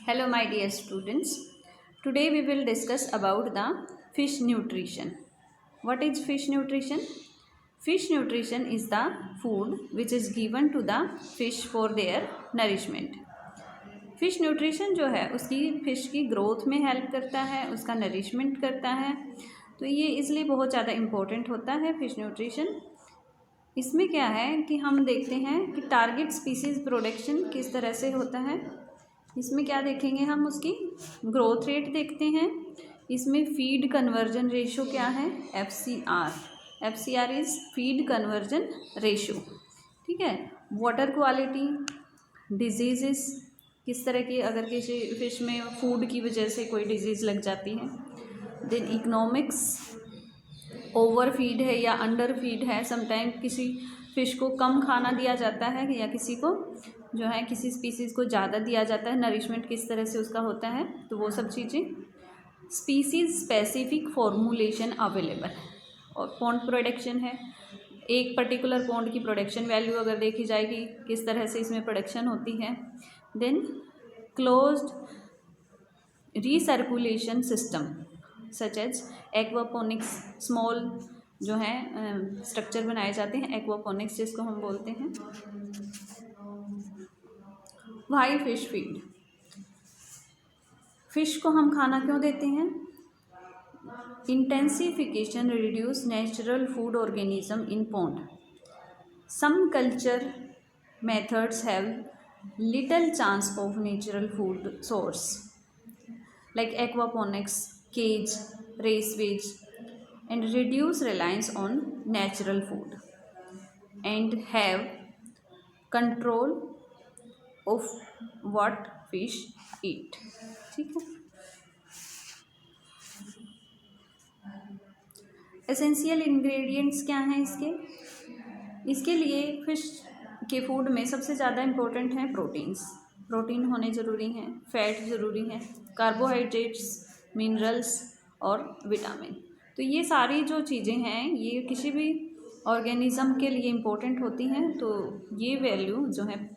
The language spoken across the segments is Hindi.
Hello my dear students. Today we will discuss about the fish nutrition. What is fish nutrition? Fish nutrition is the food which is given to the fish for their nourishment. Fish nutrition जो है उसकी फ़िश की ग्रोथ में हेल्प करता है, उसका नरिशमेंट करता है, तो ये इसलिए बहुत ज़्यादा इम्पोर्टेंट होता है फिश न्यूट्रिशन। इसमें क्या है कि हम देखते हैं कि टारगेट स्पीसीज़ प्रोडक्शन किस तरह से होता है। इसमें क्या देखेंगे, हम उसकी ग्रोथ रेट देखते हैं। इसमें फीड कन्वर्जन रेशो क्या है, FCR is feed conversion ratio, ठीक है। वाटर क्वालिटी, डिजीज़ किस तरह की, अगर किसी फिश में फूड की वजह से कोई डिजीज़ लग जाती है। देन इकोनॉमिक्स, ओवर फीड है या अंडर फीड है, समटाइम किसी फ़िश को कम खाना दिया जाता है या किसी को जो है किसी स्पीसीज़ को ज़्यादा दिया जाता है, नरिशमेंट किस तरह से उसका होता है, तो वो सब चीज़ें। स्पीसीज़ स्पेसिफिक फॉर्मुलेशन अवेलेबल, और पॉन्ड प्रोडक्शन है, एक पर्टिकुलर पॉन्ड की प्रोडक्शन वैल्यू अगर देखी जाएगी किस तरह से इसमें प्रोडक्शन होती है। Then closed recirculation system such as aquaponics, small जो है स्ट्रक्चर बनाए जाते हैं, एक्वापोनिक्स जिसको हम बोलते हैं। वाई फिश फीड, फिश को हम खाना क्यों देते हैं? Intensification reduce natural food organism in pond. Some culture methods have little chance of natural food source like aquaponics, cage, raceways, and reduce reliance on natural food and have control of what fish eat, ठीक है। एसेंशियल इंग्रेडिएंट्स क्या हैं इसके लिए फिश के फूड में सबसे ज़्यादा इम्पोर्टेंट है प्रोटीन होने ज़रूरी हैं, फैट ज़रूरी है, कार्बोहाइड्रेट्स, मिनरल्स और विटामिन। तो ये सारी जो चीज़ें हैं ये किसी भी ऑर्गेनिज़म के लिए इम्पोर्टेंट होती हैं, तो ये वैल्यू जो है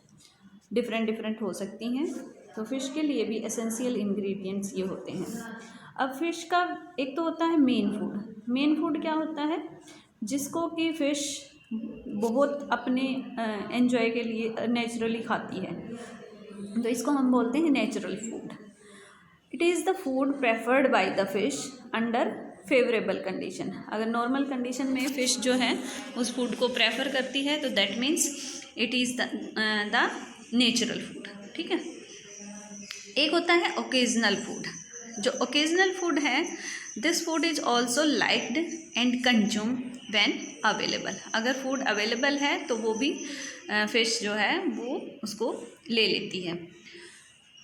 डिफरेंट हो सकती हैं। तो फ़िश के लिए भी एसेंशियल इंग्रेडिएंट्स ये होते हैं। अब फ़िश का एक तो होता है मेन फूड क्या होता है, जिसको कि फ़िश बहुत अपने एंजॉय के लिए नेचुरली खाती है, तो इसको हम बोलते हैं natural food. It is the food preferred by the fish under favourable condition. अगर नॉर्मल कंडीशन में फ़िश जो है उस फूड को प्रेफर करती है तो that means it is the natural food, ठीक है। एक होता है ओकेजनल फूड। जो ओकेजनल फूड है, this food is also liked and consume when available. अगर फूड अवेलेबल है तो वो भी फ़िश जो है वो उसको ले लेती है।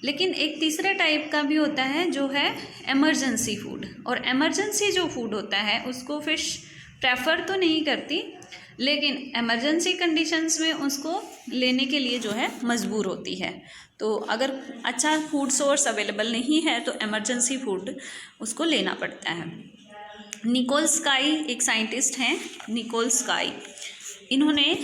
लेकिन एक तीसरे टाइप का भी होता है जो है एमरजेंसी फूड, और एमरजेंसी जो फूड होता है उसको फ़िश प्रेफर तो नहीं करती, लेकिन एमरजेंसी कंडीशंस में उसको लेने के लिए जो है मजबूर होती है। तो अगर अच्छा फूड सोर्स अवेलेबल नहीं है तो एमरजेंसी फूड उसको लेना पड़ता है। निकोल स्काई एक साइंटिस्ट हैं, निकोल स्काई, इन्होंने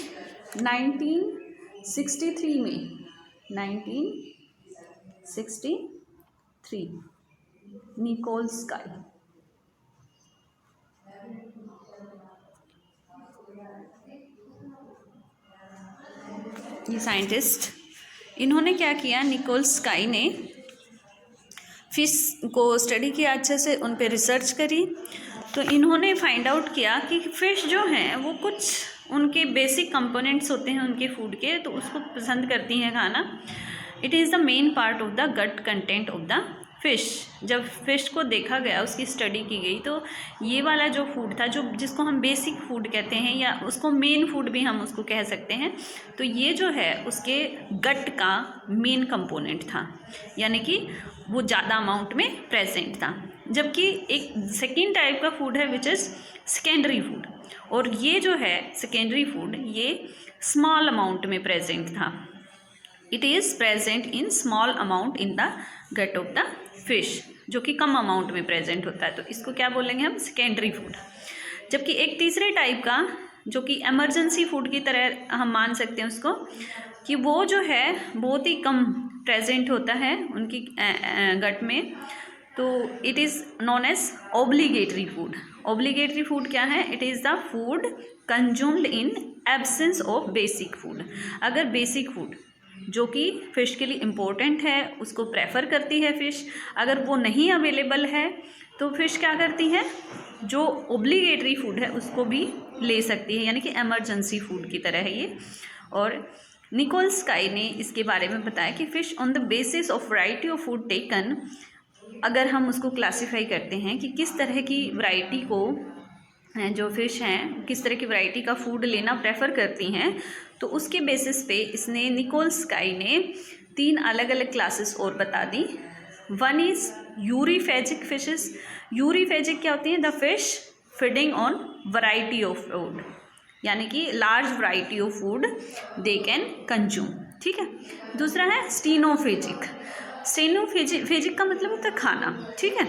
1963 निकोल स्काई, ये साइंटिस्ट, इन्होंने क्या किया, निकोल स्काई ने फिश को स्टडी किया, अच्छे से उन पे रिसर्च करी, तो इन्होंने फाइंड आउट किया कि फ़िश जो हैं वो कुछ उनके बेसिक कंपोनेंट्स होते हैं उनके फूड के, तो उसको पसंद करती हैं खाना। It is the main part of the gut content of the fish. जब फ़िश को देखा गया, उसकी स्टडी की गई, तो ये वाला जो फूड था, जो जिसको हम बेसिक फूड कहते हैं या उसको मेन फूड भी हम उसको कह सकते हैं, तो ये जो है उसके गट का मेन कंपोनेंट था, यानी कि वो ज़्यादा अमाउंट में प्रेजेंट था। जबकि एक सेकेंड टाइप का फूड है विच इज़ सेकेंडरी फूड, और ये जो है सेकेंडरी फूड ये स्मॉल अमाउंट में प्रेजेंट था। It is present in small amount in the gut of the fish, जो कि कम अमाउंट में प्रेजेंट होता है, तो इसको क्या बोलेंगे हम, सेकेंडरी फूड। जबकि एक तीसरे टाइप का जो कि इमरजेंसी फूड की तरह हम मान सकते हैं उसको, कि वो जो है बहुत ही कम प्रेजेंट होता है उनकी गट में, तो it is known as obligatory food. Obligatory food क्या है? It is the food consumed in absence of basic food. अगर बेसिक फूड जो कि फ़िश के लिए इम्पोर्टेंट है उसको प्रेफर करती है फ़िश, अगर वो नहीं अवेलेबल है तो फ़िश क्या करती है, जो ऑब्लिगेटरी फूड है उसको भी ले सकती है, यानी कि एमरजेंसी फूड की तरह है ये। और निकोल्स स्काई ने इसके बारे में बताया कि fish on the basis of variety of food taken, अगर हम उसको क्लासीफाई करते हैं कि किस तरह की वैरायटी को जो फ़िश हैं किस तरह की वैरायटी का फूड लेना प्रेफर करती हैं, तो उसके बेसिस पे इसने निकोल्स स्काई ने 3 अलग अलग क्लासेस और बता दी। One is euryphagic fishes. Euryphagic क्या होती हैं? The fish feeding on variety of food, यानी कि large variety of food they can consume, ठीक है। दूसरा है स्टीनोफेजिक। स्टीनोफेजिक का मतलब होता है खाना, ठीक है।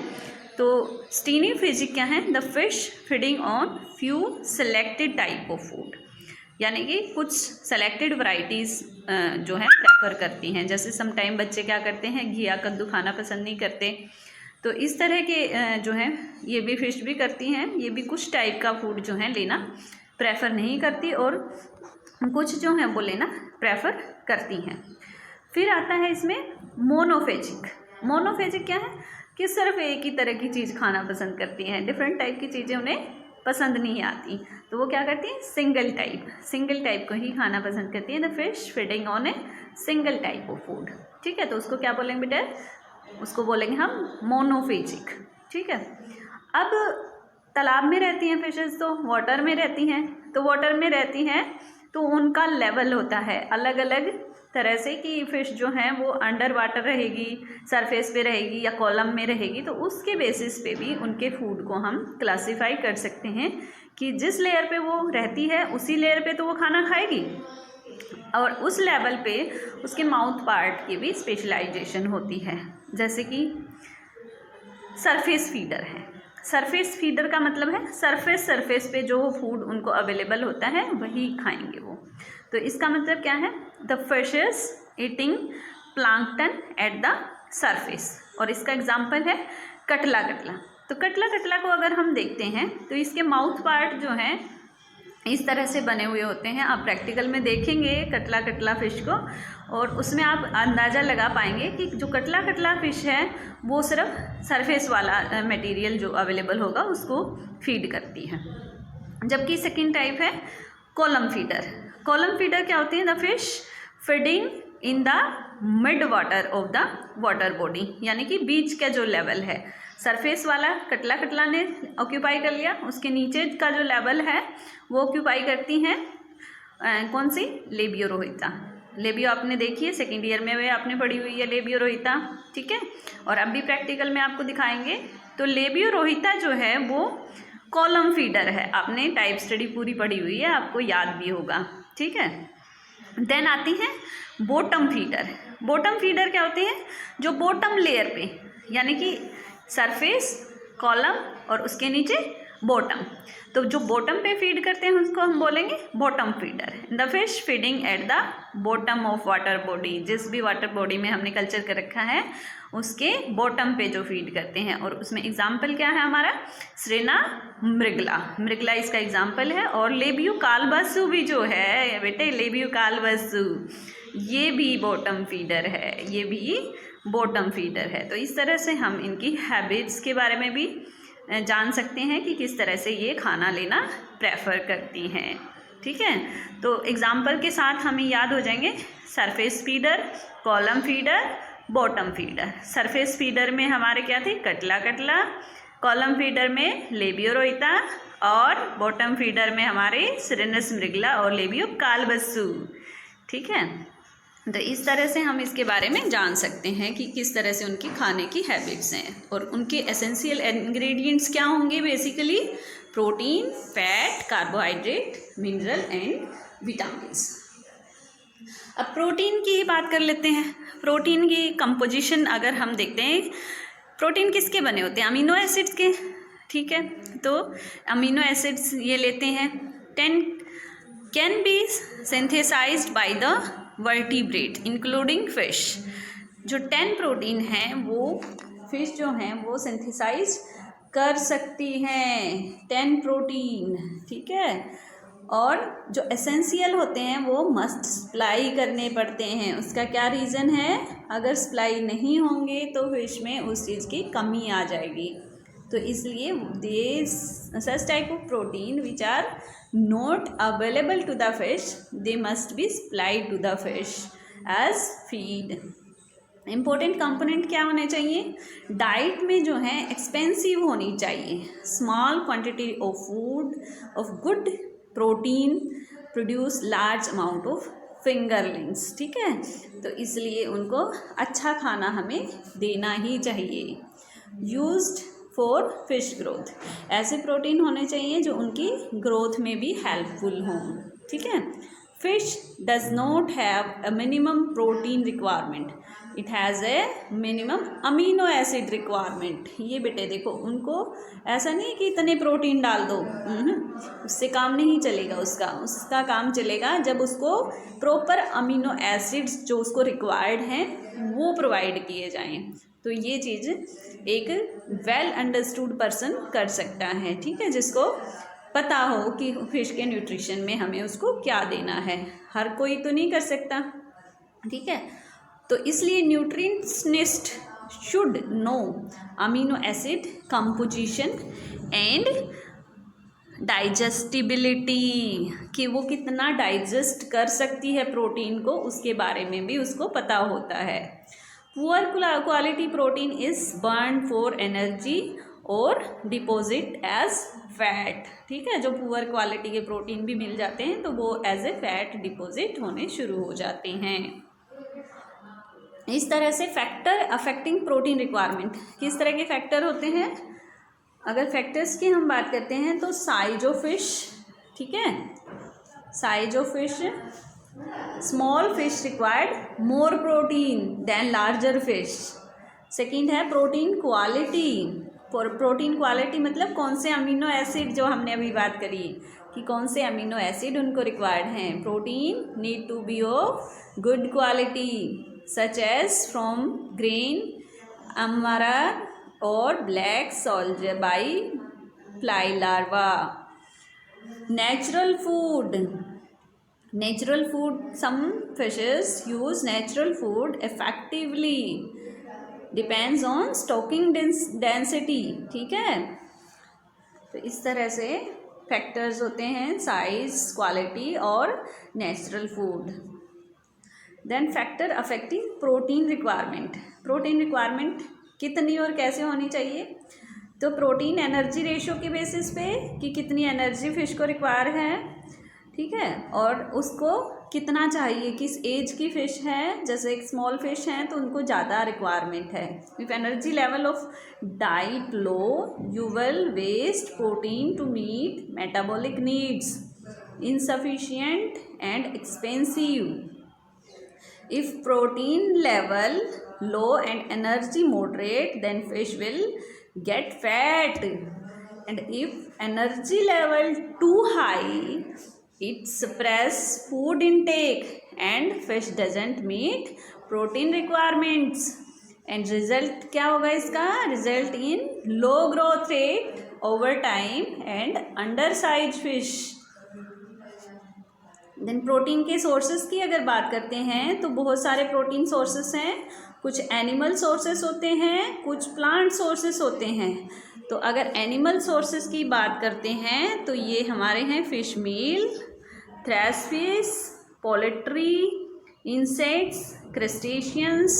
तो स्टीनोफेजिक क्या है? The fish feeding on few selected type of food, यानी कि कुछ सेलेक्टेड वैरायटीज़ जो है प्रेफर करती हैं। जैसे सम टाइम बच्चे क्या करते हैं, घिया कद्दू खाना पसंद नहीं करते, तो इस तरह के जो है ये भी फिश भी करती हैं, ये भी कुछ टाइप का फूड जो है लेना प्रेफर नहीं करती और कुछ जो है वो लेना प्रेफर करती हैं। फिर आता है इसमें मोनोफेजिक। मोनोफेजिक क्या है? कि सिर्फ एक ही तरह की चीज़ खाना पसंद करती हैं, डिफरेंट टाइप की चीज़ें उन्हें पसंद नहीं आती, तो वो क्या करती हैं? सिंगल टाइप को ही खाना पसंद करती है। The fish feeding on a single type of food, ठीक है। तो उसको क्या बोलेंगे बेटा? उसको बोलेंगे हम मोनोफेजिक, ठीक है। अब तालाब में रहती हैं फिशेस, तो वाटर में रहती हैं, तो वाटर में रहती हैं तो उनका लेवल होता है अलग अलग तरह से, कि फ़िश जो हैं वो अंडर वाटर रहेगी, सरफेस पे रहेगी या कॉलम में रहेगी, तो उसके बेसिस पे भी उनके फूड को हम क्लासीफाई कर सकते हैं कि जिस लेयर पे वो रहती है उसी लेयर पे तो वो खाना खाएगी, और उस लेवल पे उसके माउथ पार्ट की भी स्पेशलाइजेशन होती है। जैसे कि सरफेस फीडर है। सरफेस फीडर का मतलब है सरफेस पे जो फूड उनको अवेलेबल होता है वही खाएंगे वो। तो इसका मतलब क्या है? The fishes eating plankton at the surface, और इसका एग्जाम्पल है कटला। तो कटला को अगर हम देखते हैं तो इसके माउथ पार्ट जो हैं इस तरह से बने हुए होते हैं। आप प्रैक्टिकल में देखेंगे कटला फिश को, और उसमें आप अंदाज़ा लगा पाएंगे कि जो कटला फिश है वो सिर्फ सरफेस वाला मटेरियल जो अवेलेबल होगा उसको फीड करती है। जबकि सेकंड टाइप है कॉलम फीडर। कॉलम फीडर क्या होती है? The fish feeding in the mid water of the water body, यानी कि बीच का जो लेवल है, सरफेस वाला कटला ने ऑक्यूपाई कर लिया, उसके नीचे का जो लेवल है वो ऑक्यूपाई करती हैं कौन सी? लेबियो रोहिता। लेबियो आपने देखी है, सेकेंड ईयर में वे आपने पढ़ी हुई है लेबियो रोहिता, ठीक है। और अब भी प्रैक्टिकल में आपको दिखाएंगे। तो लेबियो रोहिता जो है वो कॉलम फीडर है, आपने टाइप स्टडी पूरी पढ़ी हुई है, आपको याद भी होगा, ठीक है। देन आती है बॉटम फीडर। बॉटम फीडर क्या होती है? जो बॉटम लेयर पे, यानी कि सरफेस, कॉलम और उसके नीचे बॉटम, तो जो बॉटम पे फीड करते हैं उसको हम बोलेंगे bottom feeder. The fish feeding at the bottom of water body, जिस भी वाटर बॉडी में हमने कल्चर कर रखा है उसके बॉटम पे जो फीड करते हैं। और उसमें एग्जाम्पल क्या है हमारा? स्रेना मृगला इसका एग्जाम्पल है। और लेबियो कालबसु भी जो है बेटे, लेबियो कालबसु ये भी बॉटम फीडर है, ये भी बॉटम फीडर है। तो इस तरह से हम इनकी हैबिट्स के बारे में भी जान सकते हैं कि किस तरह से ये खाना लेना प्रेफर करती हैं, ठीक है। तो एग्जाम्पल के साथ हमें याद हो जाएंगे surface feeder, column feeder, bottom feeder. Surface feeder में हमारे क्या थे? कटला, कॉलम फीडर में लेबियो रोहिता, और बॉटम फीडर में हमारे सिरेनस मृगला और लेबियो कालबसु, ठीक है। तो इस तरह से हम इसके बारे में जान सकते हैं कि किस तरह से उनकी खाने की हैबिट्स हैं, और उनके एसेंशियल इंग्रेडिएंट्स क्या होंगे? Basically protein, fat, carbohydrate, mineral and vitamins. अब प्रोटीन की बात कर लेते हैं। प्रोटीन की कंपोजिशन अगर हम देखते हैं, प्रोटीन किसके बने होते हैं? अमीनो एसिड्स के, ठीक है। तो अमीनो एसिड्स ये लेते हैं 10 can be synthesized by the vertebrate including fish. जो 10 प्रोटीन हैं वो फिश जो हैं वो सिंथेसाइज कर सकती हैं 10 प्रोटीन, ठीक है। और जो एसेंशियल होते हैं वो मस्ट सप्लाई करने पड़ते हैं। उसका क्या रीज़न है, अगर सप्लाई नहीं होंगे तो फिश में उस चीज़ की कमी आ जाएगी। तो इसलिए they such type of protein which are not available to the fish, they must be supplied to the fish as feed. Important component क्या होने चाहिए, डाइट में जो है एक्सपेंसिव होनी चाहिए। Small quantity of food of good protein produce large amount of fingerlings, ठीक है। तो इसलिए उनको अच्छा खाना हमें देना ही चाहिए। यूज्ड फॉर फिश ग्रोथ, ऐसे प्रोटीन होने चाहिए जो उनकी ग्रोथ में भी हेल्पफुल हों, ठीक है। Fish does not have a minimum protein requirement, it has a minimum amino acid requirement. ये बेटे देखो, उनको ऐसा नहीं कि इतने प्रोटीन डाल दो, उससे काम नहीं चलेगा। उसका काम चलेगा जब उसको प्रॉपर अमीनो एसिड्स जो उसको रिक्वायर्ड हैं वो प्रोवाइड किए जाएं। तो ये चीज़ एक वेल अंडरस्टूड पर्सन कर सकता है, ठीक है, जिसको पता हो कि फिश के न्यूट्रिशन में हमें उसको क्या देना है। हर कोई तो नहीं कर सकता, ठीक है। तो इसलिए nutritionist should know amino acid composition and digestibility, कि वो कितना डाइजेस्ट कर सकती है प्रोटीन को, उसके बारे में भी उसको पता होता है। Poor quality protein is burn for energy और डिपॉजिट एज फैट, ठीक है। जो पुअर क्वालिटी के प्रोटीन भी मिल जाते हैं तो वो एज ए फैट डिपॉजिट होने शुरू हो जाते हैं। इस तरह से फैक्टर अफेक्टिंग प्रोटीन रिक्वायरमेंट, किस तरह के फैक्टर होते हैं, अगर फैक्टर्स की हम बात करते हैं तो साइज ऑफ फिश, ठीक है, size of fish, small fish required more protein then larger fish. Second है प्रोटीन क्वालिटी, प्रोटीन क्वालिटी मतलब कौन से अमीनो एसिड, जो हमने अभी बात करी कि कौन से अमीनो एसिड उनको रिक्वायर्ड हैं। Protein need to be of good quality such as from grain, amaranth और black soldier by fly larva. Natural food, some fishes use natural food effectively, depends on stocking density, ठीक है। तो इस तरह से फैक्टर्स होते हैं साइज, क्वालिटी और natural food. Then factor affecting protein requirement, protein requirement कितनी और कैसे होनी चाहिए, तो प्रोटीन एनर्जी रेशियो के बेसिस पे कि कितनी एनर्जी फिश को रिक्वायर है, ठीक है, और उसको कितना चाहिए, किस एज की फ़िश है। जैसे एक स्मॉल फिश हैं तो उनको ज़्यादा रिक्वायरमेंट है। If energy level of diet low, you will waste protein to meet metabolic needs, insufficient and expensive. If protein level low and energy moderate, then fish will get fat. And if energy level too high, it suppress food intake and fish doesn't meet protein requirements. And result क्या होगा इसका, result in low growth rate over time and undersized fish. Then protein के सोर्सेस की अगर बात करते हैं तो बहुत सारे प्रोटीन सोर्सेस हैं। कुछ एनिमल सोर्सेस होते हैं, कुछ प्लांट सोर्सेस होते हैं। तो अगर एनिमल सोर्सेस की बात करते हैं तो ये हमारे हैं fish meal, trash fish, poultry, insects, crustaceans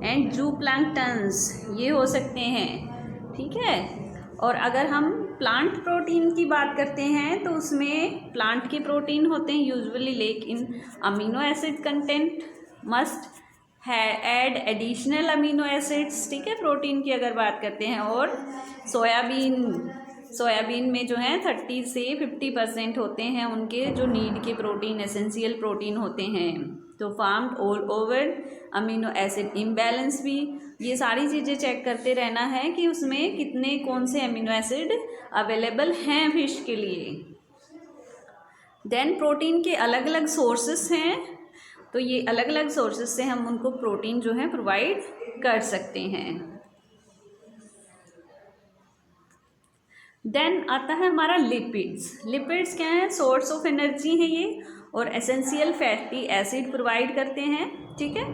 and zooplanktons, ये हो सकते हैं, ठीक है। और अगर हम प्लांट प्रोटीन की बात करते हैं तो उसमें प्लांट के प्रोटीन होते हैं usually lake in amino acid content, must add additional amino acids, ठीक है, प्रोटीन की अगर बात करते हैं। और सोयाबीन में जो है 30 से 50% होते हैं उनके जो नीड के प्रोटीन, एसेंशियल प्रोटीन होते हैं। तो farmed all over amino acid imbalance भी, ये सारी चीज़ें चेक करते रहना है कि उसमें कितने कौन से अमीनो एसिड अवेलेबल हैं फिश के लिए। देन प्रोटीन के अलग अलग सोर्सेस हैं, तो ये अलग अलग सोर्सेस से हम उनको प्रोटीन जो है प्रोवाइड कर सकते हैं। देन आता है हमारा लिपिड्स। लिपिड्स क्या है? सोर्स ऑफ एनर्जी है ये, और एसेंशियल फैटी एसिड प्रोवाइड करते हैं, ठीक है।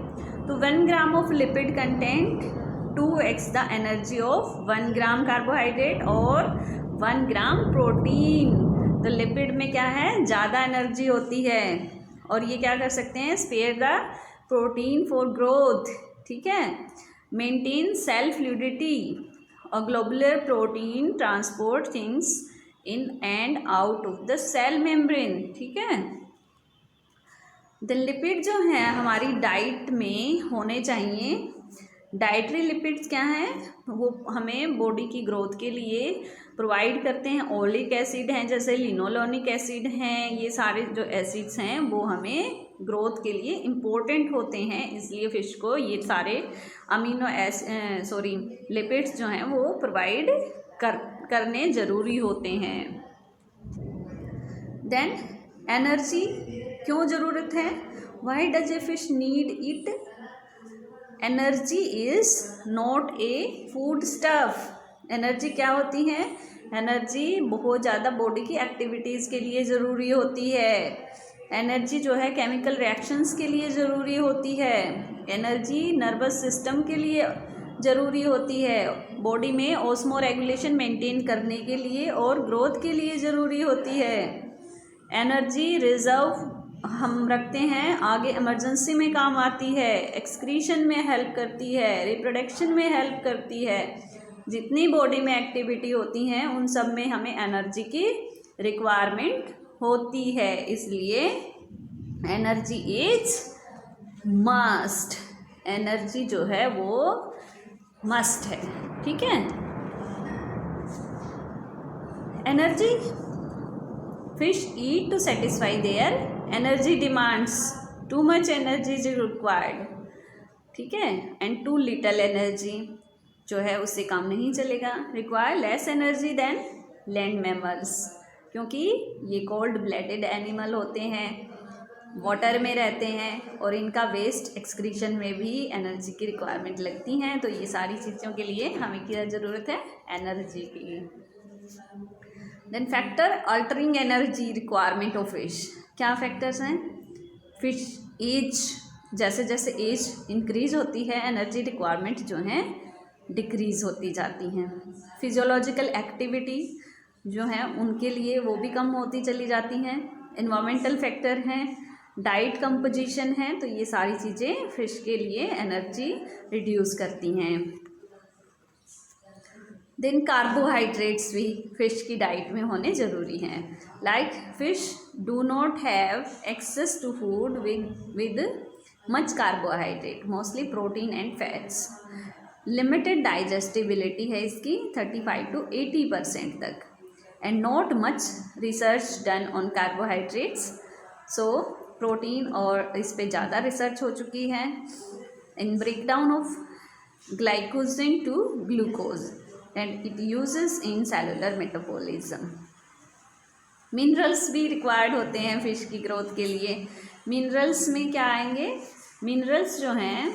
तो 1 gram of lipid content 2x the energy of 1 gram carbohydrate और 1 ग्राम प्रोटीन। तो लिपिड में क्या है? ज़्यादा एनर्जी होती है, और ये क्या कर सकते हैं? Spare the protein for growth, ठीक है। मेंटेन सेल फ्लूइडिटी, और globular protein transport things in and out of the cell membrane, ठीक है। द लिपिड जो है हमारी डाइट में होने चाहिए। डाइटरी लिपिड्स क्या हैं? वो हमें बॉडी की ग्रोथ के लिए प्रोवाइड करते हैं। ओलिक एसिड हैं, जैसे लिनोलेनिक एसिड हैं, ये सारे जो एसिड्स हैं वो हमें ग्रोथ के लिए इम्पोर्टेंट होते हैं, इसलिए फिश को ये सारे लिपिड्स जो हैं वो प्रोवाइड करने ज़रूरी होते हैं। देन एनर्जी क्यों ज़रूरत है? Why does a fish need it? Energy is not a food stuff. Energy क्या होती है? एनर्जी बहुत ज़्यादा बॉडी की एक्टिविटीज़ के लिए ज़रूरी होती है। एनर्जी जो है केमिकल रिएक्शंस के लिए ज़रूरी होती है। एनर्जी नर्वस सिस्टम के लिए ज़रूरी होती है, बॉडी में ऑस्मो रेगुलेशन मेंटेन करने के लिए और ग्रोथ के लिए ज़रूरी होती है। एनर्जी रिजर्व हम रखते हैं, आगे इमरजेंसी में काम आती है, एक्सक्रीशन में हेल्प करती है, रिप्रोडक्शन में हेल्प करती है। जितनी बॉडी में एक्टिविटी होती हैं उन सब में हमें एनर्जी की रिक्वायरमेंट होती है, इसलिए एनर्जी इज मस्ट। एनर्जी जो है वो मस्ट है, ठीक है। Energy fish eat to satisfy their energy demands. Too much energy is required, ठीक है, एंड टू लिटल एनर्जी जो है उससे काम नहीं चलेगा। Require less energy than land mammals, क्योंकि ये कोल्ड ब्लडेड एनिमल होते हैं, वाटर में रहते हैं, और इनका वेस्ट एक्सक्रीशन में भी एनर्जी की रिक्वायरमेंट लगती हैं। तो ये सारी चीज़ों के लिए हमें क्या ज़रूरत है? एनर्जी की। Then factor altering energy requirement of fish. क्या फैक्टर्स हैं? फिश एज, जैसे जैसे एज इंक्रीज होती है एनर्जी रिक्वायरमेंट जो हैं डिक्रीज़ होती जाती हैं। फिजियोलॉजिकल एक्टिविटी जो है उनके लिए वो भी कम होती चली जाती हैं। इन्वायरमेंटल फैक्टर हैं, डाइट कंपोजिशन है, तो ये सारी चीज़ें फिश के लिए एनर्जी रिड्यूस करती हैं। देन कार्बोहाइड्रेट्स भी फिश की डाइट में होने ज़रूरी हैं। Like fish do not have access to food with much carbohydrate, mostly protein and fats. Limited digestibility है इसकी 35 to 80% तक, and not much research done on carbohydrates. So protein और इस पे ज़्यादा रिसर्च हो चुकी है। In breakdown of glycogen to glucose and it uses in cellular metabolism. Minerals भी रिक्वायर्ड होते हैं फिश की ग्रोथ के लिए। मिनरल्स में क्या आएंगे? मिनरल्स जो हैं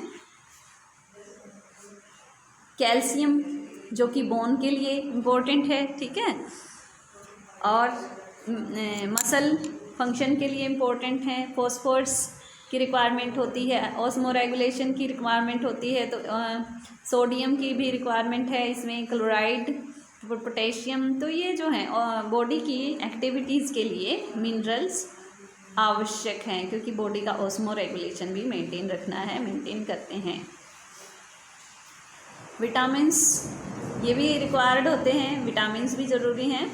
कैल्शियम जो कि बोन के लिए इम्पोर्टेंट है, ठीक है, और मसल फंक्शन के लिए इम्पोर्टेंट है। फॉस्फोरस की रिक्वायरमेंट होती है, ऑस्मो रेगुलेशन की रिक्वायरमेंट होती है, तो सोडियम की भी रिक्वायरमेंट है इसमें, क्लोराइड, पोटेशियम। तो ये जो है बॉडी की एक्टिविटीज़ के लिए मिनरल्स आवश्यक हैं, क्योंकि बॉडी का ऑस्मो रेगुलेशन भी मेंटेन रखना है, मेंटेन करते हैं। विटामिन्स ये भी रिक्वायर्ड होते हैं, विटामिन्स भी ज़रूरी हैं,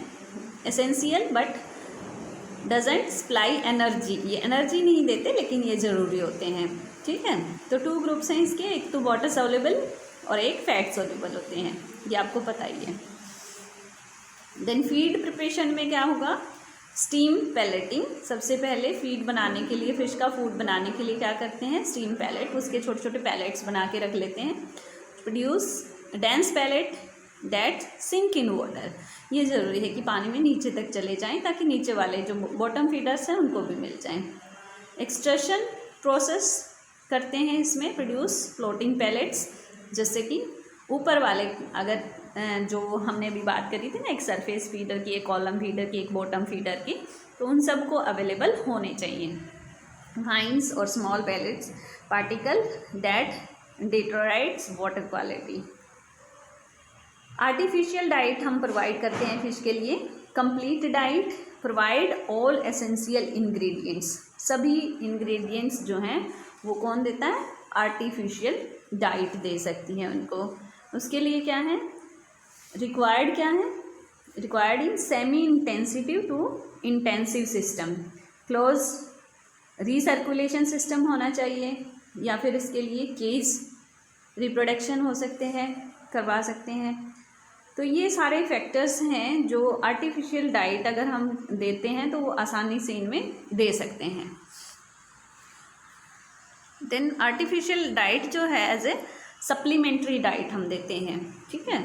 essential but doesn't supply energy. ये एनर्जी नहीं देते लेकिन ये ज़रूरी होते हैं, ठीक है। तो 2 ग्रुप्स हैं इसके, एक तो वाटर सॉल्युबल और एक फैट सॉल्युबल होते हैं, ये आपको पता ही है। देन फीड प्रिपरेशन में क्या होगा? Steam balloting. सबसे पहले फीड बनाने के लिए, फिश का फूड बनाने के लिए क्या करते हैं? स्टीम पैलेट, उसके छोटे छोटे पैलेट्स बना के रख लेते हैं। Produce dense pellet that sink in water. ये ज़रूरी है कि पानी में नीचे तक चले जाएं ताकि नीचे वाले जो बॉटम फीडर्स हैं उनको भी मिल जाएं। एक्सट्रैक्शन प्रोसेस करते हैं इसमें, प्रोड्यूस फ्लोटिंग पैलेट्स, जैसे कि ऊपर वाले अगर जो हमने अभी बात करी थी ना, एक सरफेस फीडर की, एक कॉलम फीडर की, एक बॉटम फीडर की, तो उन सबको अवेलेबल होने चाहिए। वाइन्स और small pellets particle that deteriorates water quality. Artificial diet हम प्रोवाइड करते हैं फिश के लिए। Complete diet provide all essential ingredients. सभी इंग्रेडिएंट्स जो हैं वो कौन देता है? आर्टिफिशियल डाइट दे सकती है उनको। उसके लिए क्या है रिक्वायर्ड, क्या है required in semi intensive to intensive system. Close recirculation system होना चाहिए, या फिर इसके लिए केज रिप्रोडक्शन हो सकते हैं, करवा सकते हैं। तो ये सारे फैक्टर्स हैं जो आर्टिफिशियल डाइट अगर हम देते हैं तो वो आसानी से इनमें दे सकते हैं। देन आर्टिफिशियल डाइट जो है एज ए सप्लीमेंट्री डाइट हम देते हैं, ठीक है।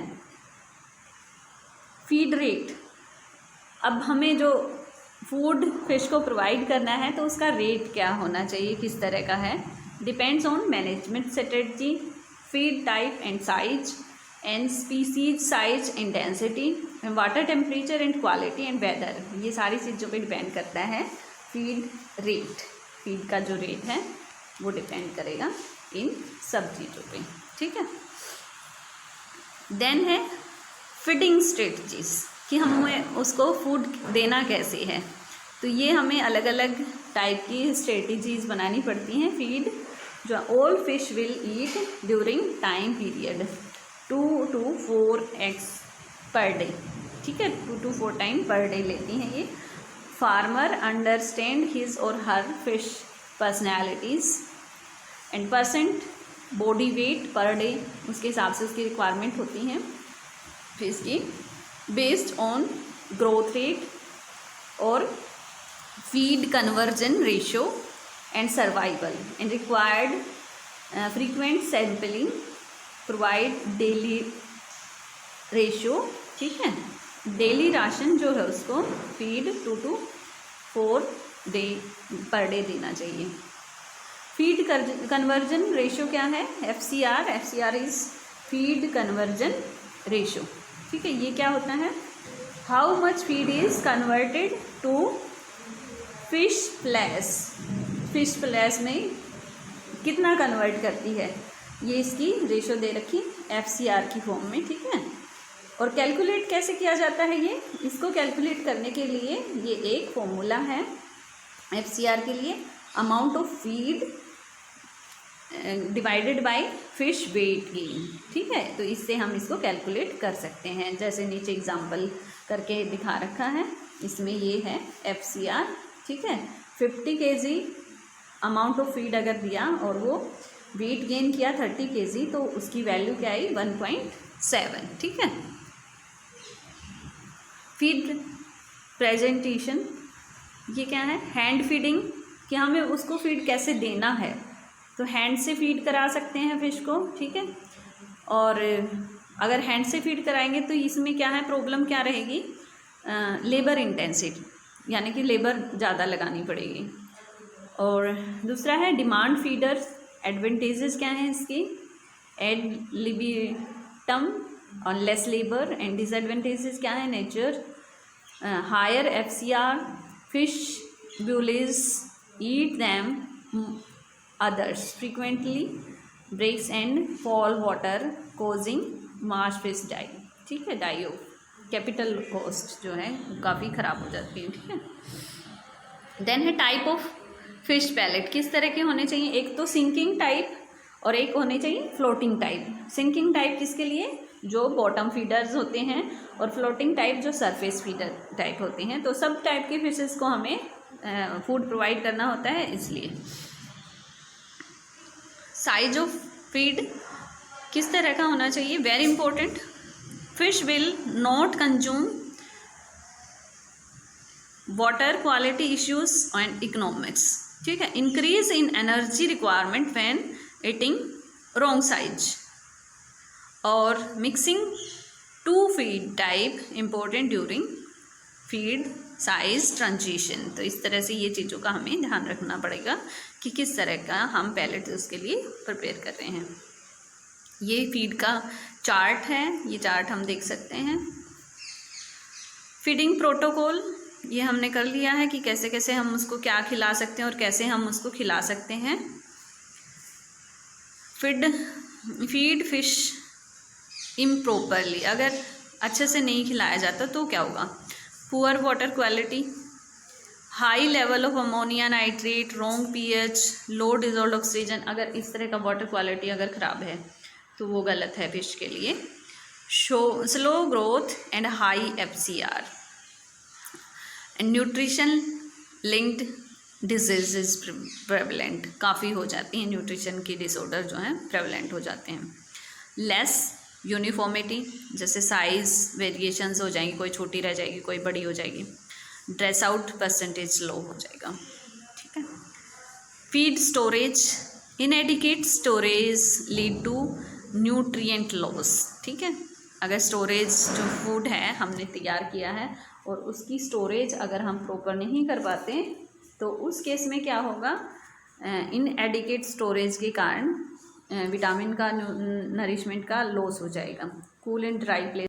फीड रेट, अब हमें जो फूड फिश को प्रोवाइड करना है तो उसका रेट क्या होना चाहिए, किस तरह का है? Depends on management strategy, feed type and size and species size and density, water temperature and quality and weather. ये सारी चीज़ों पे डिपेंड करता है फीड रेट। फीड का जो रेट है वो डिपेंड करेगा इन सब चीज़ों पे, ठीक है। देन है फीडिंग स्ट्रेटजीज, कि हमें उसको फूड देना कैसे है। तो ये हमें अलग अलग टाइप की स्ट्रेटजीज बनानी पड़ती हैं। फीड जो all fish will eat during time period 2 to 4 eggs per day, ठीक है। 2 to 4 टाइम पर डे लेती हैं ये। फार्मर अंडरस्टैंड हिज और her fish personalities and percent body weight per day, उसके हिसाब से उसकी रिक्वायरमेंट होती हैं फिश की, बेस्ड ऑन ग्रोथ रेट और feed conversion ratio and survival and required frequent sampling, provide daily ratio, ठीक है। डेली राशन जो है उसको feed 2 to 4 day per day देना चाहिए। फीड कन्वर्जन रेशियो क्या है? FCR। FCR is feed conversion ratio, ठीक है। ये क्या होता है? How much feed is converted to fish flesh. Fish flesh में कितना कन्वर्ट करती है, ये इसकी रेशो दे रखी FCR की फॉर्म में, ठीक है। और कैलकुलेट कैसे किया जाता है ये? इसको कैलकुलेट करने के लिए ये एक फॉर्मूला है FCR के लिए, amount of feed divided by fish weight gain, ठीक है। तो इससे हम इसको कैलकुलेट कर सकते हैं, जैसे नीचे एग्जांपल करके दिखा रखा है, इसमें ये है FCR, ठीक है। 50 kg अमाउंट ऑफ फीड अगर दिया और वो वेट गेन किया 30 kg, तो उसकी वैल्यू क्या आई? 1.7, ठीक है। फीड प्रेजेंटेशन, ये क्या है? हैंड फीडिंग, कि हमें उसको फीड कैसे देना है, तो हैंड से फीड करा सकते हैं फिश को, ठीक है। और अगर हैंड से फीड कराएंगे तो इसमें क्या है, प्रॉब्लम क्या रहेगी? लेबर इंटेंसिटी, यानी कि लेबर ज़्यादा लगानी पड़ेगी। और दूसरा है डिमांड फीडर्स, एडवांटेजेस क्या हैं इसकी? एड लिबिटम और लेस लेबर। एंड डिसएडवांटेजेस क्या है? Nature, higher FCR, fish bullies eat them, others frequently breaks and fall water causing mass fish die, ठीक है। डाई ऑफ कैपिटल कॉस्ट जो है काफ़ी ख़राब हो जाती है, ठीक है। देन है टाइप ऑफ फिश पैलेट, किस तरह के होने चाहिए? एक तो सिंकिंग टाइप और एक होने चाहिए फ्लोटिंग टाइप। सिंकिंग टाइप किसके लिए? जो बॉटम फीडर्स होते हैं, और फ्लोटिंग टाइप जो सरफेस फीडर टाइप होते हैं। तो सब टाइप के फिशेस को हमें फूड प्रोवाइड करना होता है, इसलिए। साइज ऑफ फीड किस तरह का होना चाहिए? Very important, fish will not consume water quality issues and economics, ठीक है। Increase in energy requirement when eating wrong size, और mixing two feed type important during feed size transition. तो इस तरह से ये चीज़ों का हमें ध्यान रखना पड़ेगा कि किस तरह का हम पैलेट उसके लिए प्रिपेयर कर रहे हैं। ये फीड का चार्ट है, ये चार्ट हम देख सकते हैं। फीडिंग प्रोटोकॉल ये हमने कर लिया है कि कैसे कैसे हम उसको क्या खिला सकते हैं और कैसे हम उसको खिला सकते हैं। फीड फिश इम्प्रॉपरली, अगर अच्छे से नहीं खिलाया जाता तो क्या होगा? Poor water quality, high level of ammonia nitrate, wrong pH, low dissolve oxygen. अगर इस तरह का वाटर क्वालिटी अगर ख़राब है तो वो गलत है फिश के लिए। Slow growth and high FCR and nutrition linked disease prevalent, काफ़ी हो जाती हैं न्यूट्रिशन की डिसऑर्डर जो हैं प्रेवलेंट हो जाते हैं। लेस यूनिफॉर्मिटी, जैसे साइज़ वेरिएशंस हो जाएंगी, कोई छोटी रह जाएगी कोई बड़ी हो जाएगी। ड्रेस आउट परसेंटेज लो हो जाएगा, ठीक है। Feed storage, inadequate storage lead to nutrient loss, ठीक है। अगर स्टोरेज जो फूड है हमने तैयार किया है और उसकी स्टोरेज अगर हम प्रॉपर नहीं कर पाते तो उस केस में क्या होगा? इनएडिक्वेट स्टोरेज के कारण विटामिन का नरिशमेंट का लॉस हो जाएगा। Cool and dry place